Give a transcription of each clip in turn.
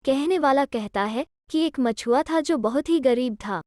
कहने वाला कहता है कि एक मछुआ था जो बहुत ही गरीब था।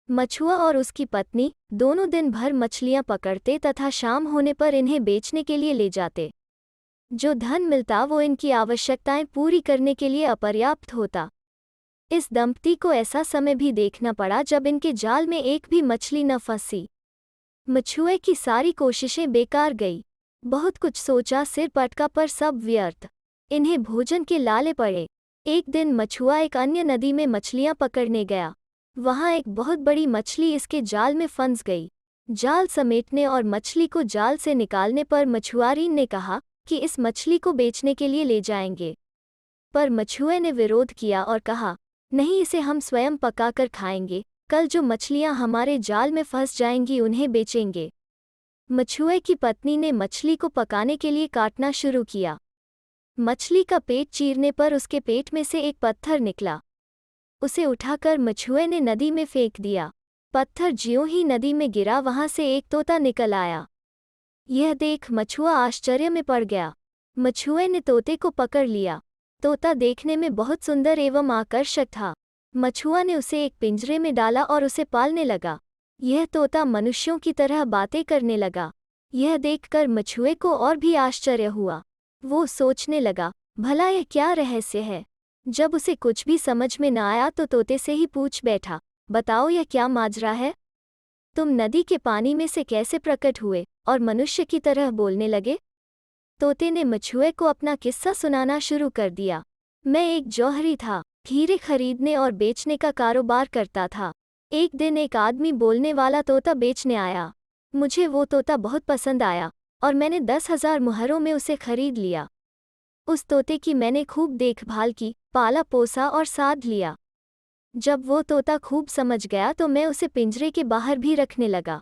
मछुआ और उसकी पत्नी दोनों दिन भर मछलियां पकड़ते तथा शाम होने पर इन्हें बेचने के लिए ले जाते। जो धन मिलता वो इनकी आवश्यकताएं पूरी करने के लिए अपर्याप्त होता। इस दंपति को ऐसा समय भी देखना पड़ा जब इनके जाल में एक भी मछली न फंसी। मछुए की सारी कोशिशें बेकार गई। बहुत कुछ सोचा, सिर पटका, पर सब व्यर्थ। इन्हें भोजन के लाले पड़े। एक दिन मछुआ एक अन्य नदी में मछलियां पकड़ने गया। वहां एक बहुत बड़ी मछली इसके जाल में फंस गई। जाल समेटने और मछली को जाल से निकालने पर मछुआरी ने कहा कि इस मछली को बेचने के लिए ले जाएंगे। पर मछुए ने विरोध किया और कहा, नहीं, इसे हम स्वयं पकाकर खाएंगे। कल जो मछलियां हमारे जाल में फंस जाएंगी उन्हें बेचेंगे। मछुए की पत्नी ने मछली को पकाने के लिए काटना शुरू किया। मछली का पेट चीरने पर उसके पेट में से एक पत्थर निकला। उसे उठाकर मछुए ने नदी में फेंक दिया। पत्थर ज्यों ही नदी में गिरा वहां से एक तोता निकल आया। यह देख मछुआ आश्चर्य में पड़ गया। मछुए ने तोते को पकड़ लिया। तोता देखने में बहुत सुंदर एवं आकर्षक था। मछुआ ने उसे एक पिंजरे में डाला और उसे पालने लगा। यह तोता मनुष्यों की तरह बातें करने लगा। यह देखकर मछुए को और भी आश्चर्य हुआ। वो सोचने लगा, भला यह क्या रहस्य है। जब उसे कुछ भी समझ में न आया तो तोते से ही पूछ बैठा, बताओ यह क्या माजरा है। तुम नदी के पानी में से कैसे प्रकट हुए और मनुष्य की तरह बोलने लगे। तोते ने मछुए को अपना किस्सा सुनाना शुरू कर दिया। मैं एक जौहरी था, हीरे खरीदने और बेचने का कारोबार करता था। एक दिन एक आदमी बोलने वाला तोता बेचने आया। मुझे वो तोता बहुत पसंद आया और मैंने 10,000 मुहरों में उसे खरीद लिया। उस तोते की मैंने खूब देखभाल की, पाला पोसा और साध लिया। जब वो तोता खूब समझ गया तो मैं उसे पिंजरे के बाहर भी रखने लगा।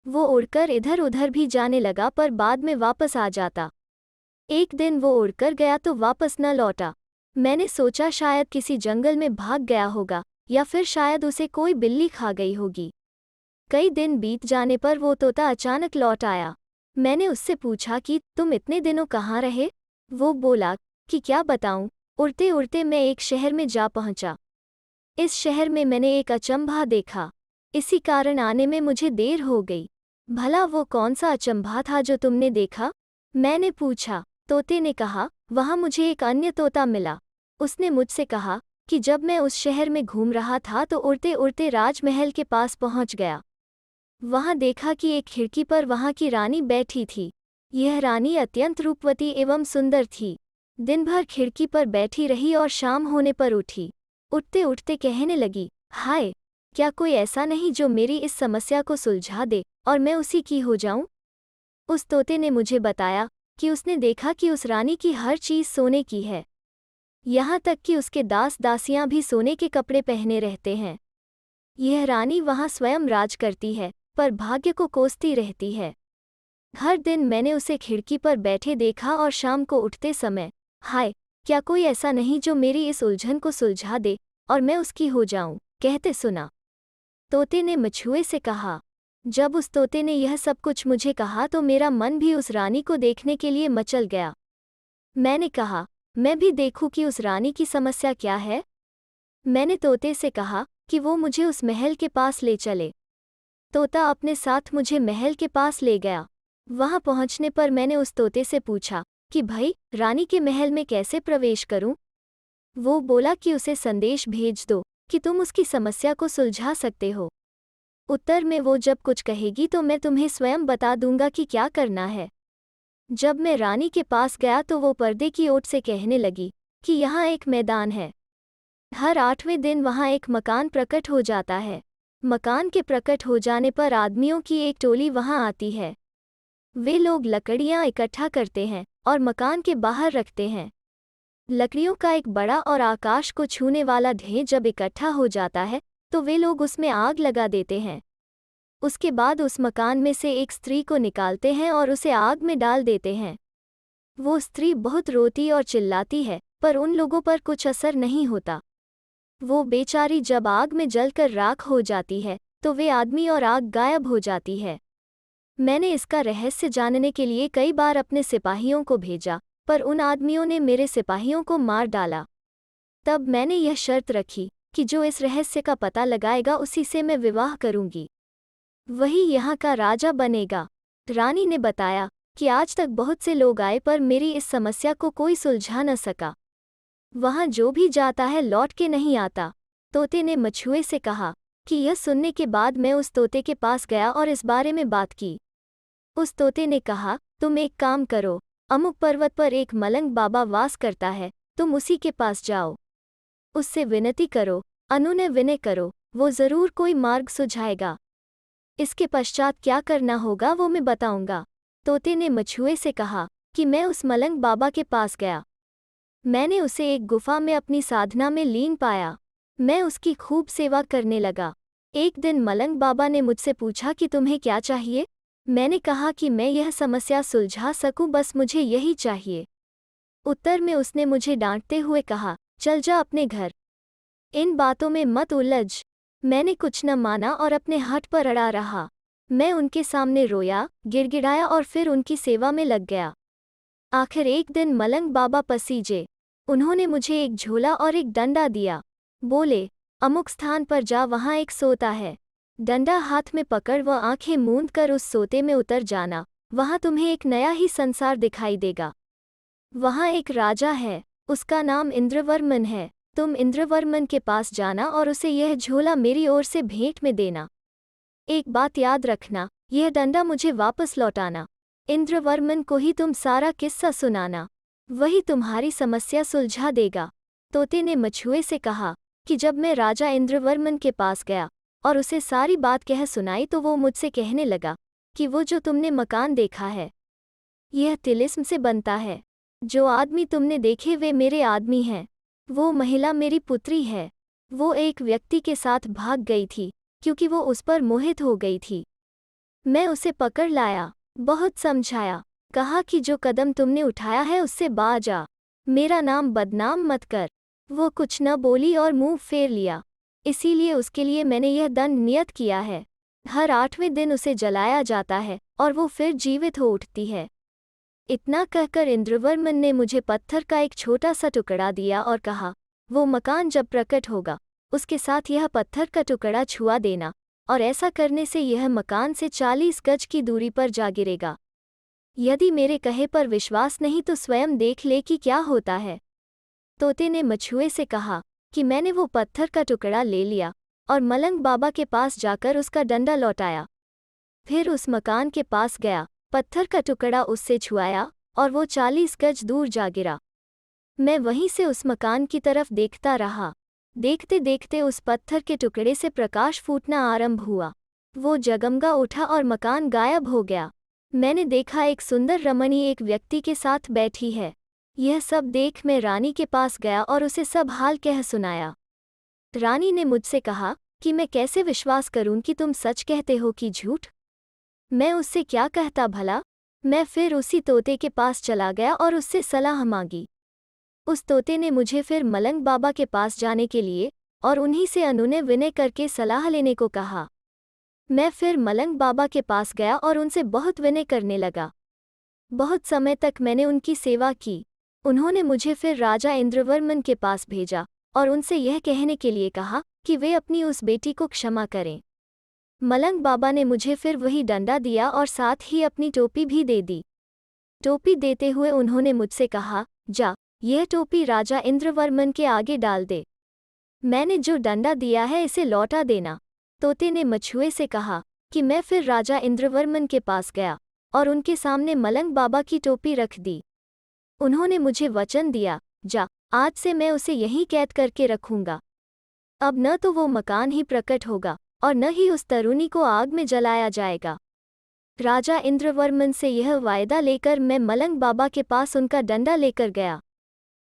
वो उड़कर इधर उधर भी जाने लगा पर बाद में वापस आ जाता। एक दिन वो उड़कर गया तो वापस न लौटा। मैंने सोचा शायद किसी जंगल में भाग गया होगा या फिर शायद उसे कोई बिल्ली खा गई होगी। कई दिन बीत जाने पर वो तोता अचानक लौट आया। मैंने उससे पूछा कि तुम इतने दिनों कहाँ रहे। वो बोला कि क्या बताऊं, उड़ते उड़ते मैं एक शहर में जा पहुंचा। इस शहर में मैंने एक अचंभा देखा। इसी कारण आने में मुझे देर हो गई। भला वो कौन सा अचंभा था जो तुमने देखा? मैंने पूछा। तोते ने कहा, वहां मुझे एक अन्य तोता मिला। उसने मुझसे कहा कि जब मैं उस शहर में घूम रहा था तो उड़ते उड़ते राजमहल के पास पहुंच गया। वहां देखा कि एक खिड़की पर वहां की रानी बैठी थी। यह रानी अत्यंत रूपवती एवं सुंदर थी। दिन भर खिड़की पर बैठी रही और शाम होने पर उठी। उठते उठते कहने लगी, हाय, क्या कोई ऐसा नहीं जो मेरी इस समस्या को सुलझा दे और मैं उसी की हो जाऊं। उस तोते ने मुझे बताया कि उसने देखा कि उस रानी की हर चीज सोने की है। यहाँ तक कि उसके दास दासियां भी सोने के कपड़े पहने रहते हैं। यह रानी वहां स्वयं राज करती है पर भाग्य को कोसती रहती है। हर दिन मैंने उसे खिड़की पर बैठे देखा और शाम को उठते समय, हाय, क्या कोई ऐसा नहीं जो मेरी इस उलझन को सुलझा दे और मैं उसकी हो जाऊं, कहते सुना। तोते ने मछुए से कहा। जब उस तोते ने यह सब कुछ मुझे कहा तो मेरा मन भी उस रानी को देखने के लिए मचल गया। मैंने कहा, मैं भी देखूं कि उस रानी की समस्या क्या है। मैंने तोते से कहा कि वो मुझे उस महल के पास ले चले। तोता अपने साथ मुझे महल के पास ले गया। वहां पहुंचने पर मैंने उस तोते से पूछा कि भाई, रानी के महल में कैसे प्रवेश करूं। वो बोला कि उसे संदेश भेज दो कि तुम उसकी समस्या को सुलझा सकते हो। उत्तर में वो जब कुछ कहेगी तो मैं तुम्हें स्वयं बता दूंगा कि क्या करना है। जब मैं रानी के पास गया तो वो पर्दे की ओट से कहने लगी कि यहाँ एक मैदान है। हर 8वें दिन वहाँ एक मकान प्रकट हो जाता है। मकान के प्रकट हो जाने पर आदमियों की एक टोली वहाँ आती है। वे लोग लकड़ियाँ इकट्ठा करते हैं और मकान के बाहर रखते हैं। लकड़ियों का एक बड़ा और आकाश को छूने वाला ढेर जब इकट्ठा हो जाता है तो वे लोग उसमें आग लगा देते हैं। उसके बाद उस मकान में से एक स्त्री को निकालते हैं और उसे आग में डाल देते हैं। वो स्त्री बहुत रोती और चिल्लाती है पर उन लोगों पर कुछ असर नहीं होता। वो बेचारी जब आग में जलकर राख हो जाती है तो वे आदमी और आग गायब हो जाती है। मैंने इसका रहस्य जानने के लिए कई बार अपने सिपाहियों को भेजा पर उन आदमियों ने मेरे सिपाहियों को मार डाला। तब मैंने यह शर्त रखी कि जो इस रहस्य का पता लगाएगा उसी से मैं विवाह करूंगी, वही यहाँ का राजा बनेगा। रानी ने बताया कि आज तक बहुत से लोग आए पर मेरी इस समस्या को कोई सुलझा न सका। वहाँ जो भी जाता है लौट के नहीं आता। तोते ने मछुए से कहा कि यह सुनने के बाद मैं उस तोते के पास गया और इस बारे में बात की। उस तोते ने कहा, तुम एक काम करो, अमुक पर्वत पर एक मलंग बाबा वास करता है, तुम उसी के पास जाओ, उससे विनती करो, अनुनय विनय करो, वो जरूर कोई मार्ग सुझाएगा। इसके पश्चात क्या करना होगा वो मैं बताऊंगा। तोते ने मछुए से कहा कि मैं उस मलंग बाबा के पास गया। मैंने उसे एक गुफा में अपनी साधना में लीन पाया। मैं उसकी खूब सेवा करने लगा। एक दिन मलंग बाबा ने मुझसे पूछा कि तुम्हें क्या चाहिए। मैंने कहा कि मैं यह समस्या सुलझा सकूं, बस मुझे यही चाहिए। उत्तर में उसने मुझे डांटते हुए कहा, चल जा अपने घर, इन बातों में मत उलझ। मैंने कुछ न माना और अपने हठ पर अड़ा रहा। मैं उनके सामने रोया, गिड़गिड़ाया और फिर उनकी सेवा में लग गया। आखिर एक दिन मलंग बाबा पसीजे। उन्होंने मुझे एक झोला और एक डंडा दिया। बोले, अमुक स्थान पर जा, वहाँ एक सोता है। डंडा हाथ में पकड़ व आंखें मूंद कर उस सोते में उतर जाना, वहाँ तुम्हें एक नया ही संसार दिखाई देगा। वहाँ एक राजा है, उसका नाम इंद्रवर्मन है। तुम इंद्रवर्मन के पास जाना और उसे यह झोला मेरी ओर से भेंट में देना। एक बात याद रखना, यह डंडा मुझे वापस लौटाना। इंद्रवर्मन को ही तुम सारा किस्सा सुनाना, वही तुम्हारी समस्या सुलझा देगा। तोते ने मछुए से कहा कि जब मैं राजा इंद्रवर्मन के पास गया और उसे सारी बात कह सुनाई तो वो मुझसे कहने लगा कि वो जो तुमने मकान देखा है, यह तिलिस्म से बनता है। जो आदमी तुमने देखे वे मेरे आदमी हैं। वो महिला मेरी पुत्री है। वो एक व्यक्ति के साथ भाग गई थी क्योंकि वो उस पर मोहित हो गई थी। मैं उसे पकड़ लाया, बहुत समझाया, कहा कि जो कदम तुमने उठाया है उससे बाज आ, मेरा नाम बदनाम मत कर। वो कुछ न बोली और मुंह फेर लिया। इसीलिए उसके लिए मैंने यह दंड नियत किया है। हर 8वें दिन उसे जलाया जाता है और वो फिर जीवित हो उठती है। इतना कहकर इंद्रवर्मन ने मुझे पत्थर का एक छोटा सा टुकड़ा दिया और कहा, वो मकान जब प्रकट होगा उसके साथ यह पत्थर का टुकड़ा छुआ देना, और ऐसा करने से यह मकान से 40 गज की दूरी पर जा गिरेगा। यदि मेरे कहे पर विश्वास नहीं तो स्वयं देख ले कि क्या होता है। तोते ने मछुए से कहा कि मैंने वो पत्थर का टुकड़ा ले लिया और मलंग बाबा के पास जाकर उसका डंडा लौटाया। फिर उस मकान के पास गया, पत्थर का टुकड़ा उससे छुआया और वो 40 गज दूर जा गिरा। मैं वहीं से उस मकान की तरफ देखता रहा। देखते देखते उस पत्थर के टुकड़े से प्रकाश फूटना आरंभ हुआ। वो जगमगा उठा और मकान गायब हो गया। मैंने देखा एक सुंदर रमणी एक व्यक्ति के साथ बैठी है। यह सब देख मैं रानी के पास गया और उसे सब हाल कह सुनाया। रानी ने मुझसे कहा कि मैं कैसे विश्वास करूं कि तुम सच कहते हो कि झूठ। मैं उससे क्या कहता भला। मैं फिर उसी तोते के पास चला गया और उससे सलाह मांगी। उस तोते ने मुझे फिर मलंग बाबा के पास जाने के लिए और उन्हीं से अनुनय विनय करके सलाह लेने को कहा। मैं फिर मलंग बाबा के पास गया और उनसे बहुत विनय करने लगा। बहुत समय तक मैंने उनकी सेवा की। उन्होंने मुझे फिर राजा इंद्रवर्मन के पास भेजा और उनसे यह कहने के लिए कहा कि वे अपनी उस बेटी को क्षमा करें। मलंग बाबा ने मुझे फिर वही डंडा दिया और साथ ही अपनी टोपी भी दे दी। टोपी देते हुए उन्होंने मुझसे कहा, जा, यह टोपी राजा इंद्रवर्मन के आगे डाल दे। मैंने जो डंडा दिया है इसे लौटा देना। तोते ने मछुए से कहा कि मैं फिर राजा इंद्रवर्मन के पास गया और उनके सामने मलंग बाबा की टोपी रख दी। उन्होंने मुझे वचन दिया, जा, आज से मैं उसे यहीं कैद करके रखूंगा। अब न तो वो मकान ही प्रकट होगा और न ही उस तरुणी को आग में जलाया जाएगा। राजा इंद्रवर्मन से यह वायदा लेकर मैं मलंग बाबा के पास उनका डंडा लेकर गया।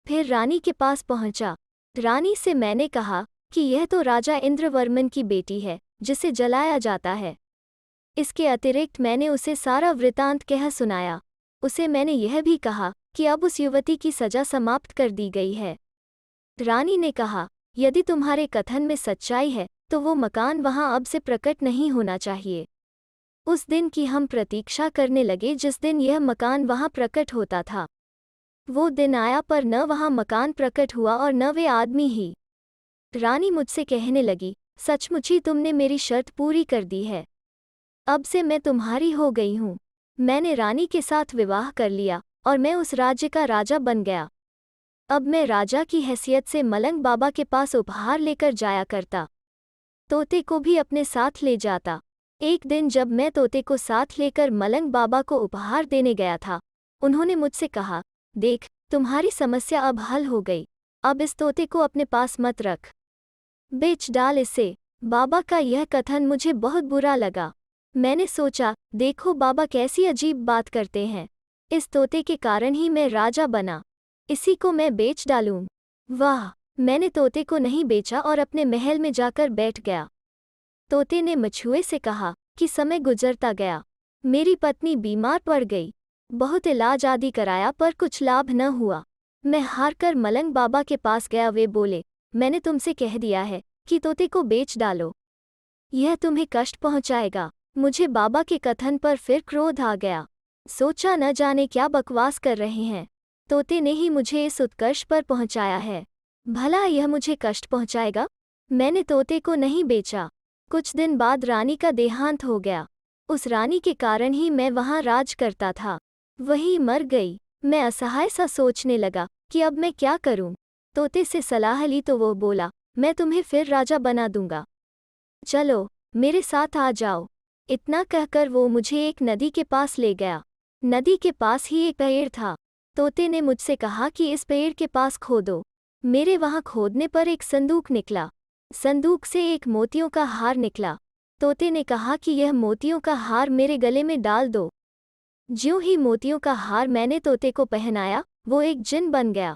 फिर रानी के पास पहुंचा। रानी से मैंने कहा कि यह तो राजा इंद्रवर्मन की बेटी है जिसे जलाया जाता है। इसके अतिरिक्त मैंने उसे सारा वृतांत कह सुनाया। उसे मैंने यह भी कहा कि अब उस युवती की सजा समाप्त कर दी गई है। रानी ने कहा, यदि तुम्हारे कथन में सच्चाई है तो वो मकान वहां अब से प्रकट नहीं होना चाहिए। उस दिन की हम प्रतीक्षा करने लगे जिस दिन यह मकान वहां प्रकट होता था। वो दिन आया पर न वहाँ मकान प्रकट हुआ और न वे आदमी ही। रानी मुझसे कहने लगी, सचमुच ही तुमने मेरी शर्त पूरी कर दी है। अब से मैं तुम्हारी हो गई हूँ। मैंने रानी के साथ विवाह कर लिया और मैं उस राज्य का राजा बन गया। अब मैं राजा की हैसियत से मलंग बाबा के पास उपहार लेकर जाया करता। तोते को भी अपने साथ ले जाता। एक दिन जब मैं तोते को साथ लेकर मलंग बाबा को उपहार देने गया था, उन्होंने मुझसे कहा, देख, तुम्हारी समस्या अब हल हो गई। अब इस तोते को अपने पास मत रख, बेच डाल इसे। बाबा का यह कथन मुझे बहुत बुरा लगा। मैंने सोचा, देखो बाबा कैसी अजीब बात करते हैं। इस तोते के कारण ही मैं राजा बना, इसी को मैं बेच डालूं। वाह! मैंने तोते को नहीं बेचा और अपने महल में जाकर बैठ गया। तोते ने मछुए से कहा कि समय गुजरता गया, मेरी पत्नी बीमार पड़ गई। बहुत इलाज आदि कराया पर कुछ लाभ न हुआ। मैं हारकर मलंग बाबा के पास गया। वे बोले, मैंने तुमसे कह दिया है कि तोते को बेच डालो, यह तुम्हें कष्ट पहुंचाएगा। मुझे बाबा के कथन पर फिर क्रोध आ गया। सोचा न जाने क्या बकवास कर रहे हैं। तोते ने ही मुझे इस उत्कर्ष पर पहुंचाया है, भला यह मुझे कष्ट पहुंचाएगा? मैंने तोते को नहीं बेचा। कुछ दिन बाद रानी का देहांत हो गया। उस रानी के कारण ही मैं वहां राज करता था, वही मर गई। मैं असहाय सा सोचने लगा कि अब मैं क्या करूं। तोते से सलाह ली तो वो बोला, मैं तुम्हें फिर राजा बना दूंगा, चलो मेरे साथ आ जाओ। इतना कहकर वो मुझे एक नदी के पास ले गया। नदी के पास ही एक पेड़ था। तोते ने मुझसे कहा कि इस पेड़ के पास खोदो। मेरे वहां खोदने पर एक संदूक निकला। संदूक से एक मोतियों का हार निकला। तोते ने कहा कि यह मोतियों का हार मेरे गले में डाल दो। ज्यों ही मोतियों का हार मैंने तोते को पहनाया, वो एक जिन बन गया।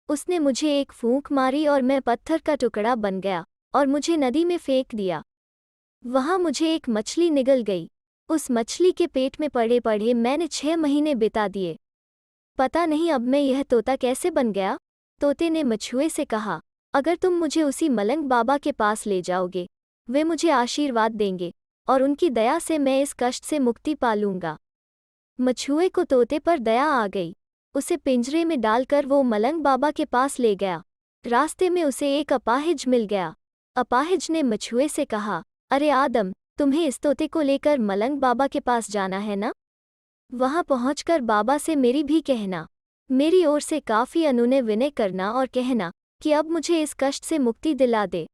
उसने मुझे एक फूंक मारी और मैं पत्थर का टुकड़ा बन गया और मुझे नदी में फेंक दिया। वहां मुझे एक मछली निगल गई। उस मछली के पेट में पड़े पड़े मैंने 6 महीने बिता दिए। पता नहीं अब मैं यह तोता कैसे बन गया। तोते ने मछुए से कहा, अगर तुम मुझे उसी मलंग बाबा के पास ले जाओगे, वे मुझे आशीर्वाद देंगे और उनकी दया से मैं इस कष्ट से मुक्ति पा लूंगा। मछुए को तोते पर दया आ गई। उसे पिंजरे में डालकर वो मलंग बाबा के पास ले गया। रास्ते में उसे एक अपाहिज मिल गया। अपाहिज ने मछुए से कहा, अरे आदम, तुम्हें इस तोते को लेकर मलंग बाबा के पास जाना है ना? वहां पहुंचकर बाबा से मेरी भी कहना, मेरी ओर से काफी अनुनय विनय करना और कहना कि अब मुझे इस कष्ट से मुक्ति दिला दे।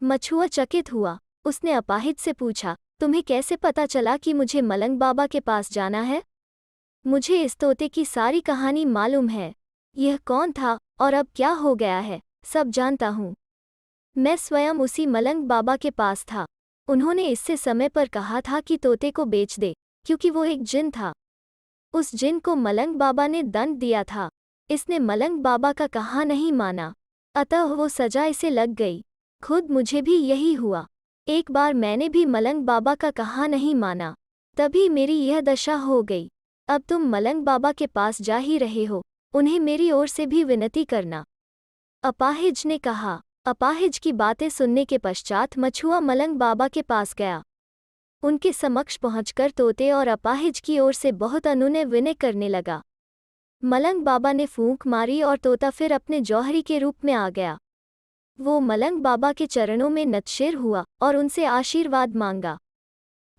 मछुआ चकित हुआ। उसने अपाहिज से पूछा, तुम्हें कैसे पता चला कि मुझे मलंग बाबा के पास जाना है? मुझे इस तोते की सारी कहानी मालूम है। यह कौन था और अब क्या हो गया है, सब जानता हूँ। मैं स्वयं उसी मलंग बाबा के पास था। उन्होंने इससे समय पर कहा था कि तोते को बेच दे, क्योंकि वो एक जिन था। उस जिन को मलंग बाबा ने दंड दिया था। इसने मलंग बाबा का कहा नहीं माना, अतः वो सजा इसे लग गई। खुद मुझे भी यही हुआ। एक बार मैंने भी मलंग बाबा का कहा नहीं माना, तभी मेरी यह दशा हो गई। अब तुम मलंग बाबा के पास जा ही रहे हो, उन्हें मेरी ओर से भी विनती करना। अपाहिज ने कहा। अपाहिज की बातें सुनने के पश्चात मछुआ मलंग बाबा के पास गया। उनके समक्ष पहुंचकर तोते और अपाहिज की ओर से बहुत अनुनय विनय करने लगा। मलंग बाबा ने फूंक मारी और तोता फिर अपने जौहरी के रूप में आ गया। वो मलंग बाबा के चरणों में नतशिर हुआ और उनसे आशीर्वाद मांगा।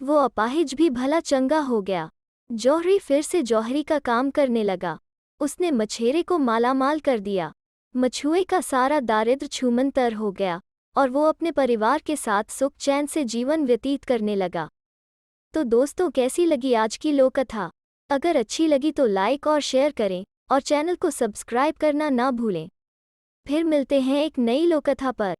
वो अपाहिज भी भला चंगा हो गया। जौहरी फिर से जौहरी का काम करने लगा। उसने मछेरे को मालामाल कर दिया। मछुए का सारा दारिद्र्य छूमंतर हो गया और वो अपने परिवार के साथ सुख चैन से जीवन व्यतीत करने लगा। तो दोस्तों, कैसी लगी आज की लोककथा? अगर अच्छी लगी तो लाइक और शेयर करें और चैनल को सब्सक्राइब करना ना भूलें। फिर मिलते हैं एक नई लोककथा पर।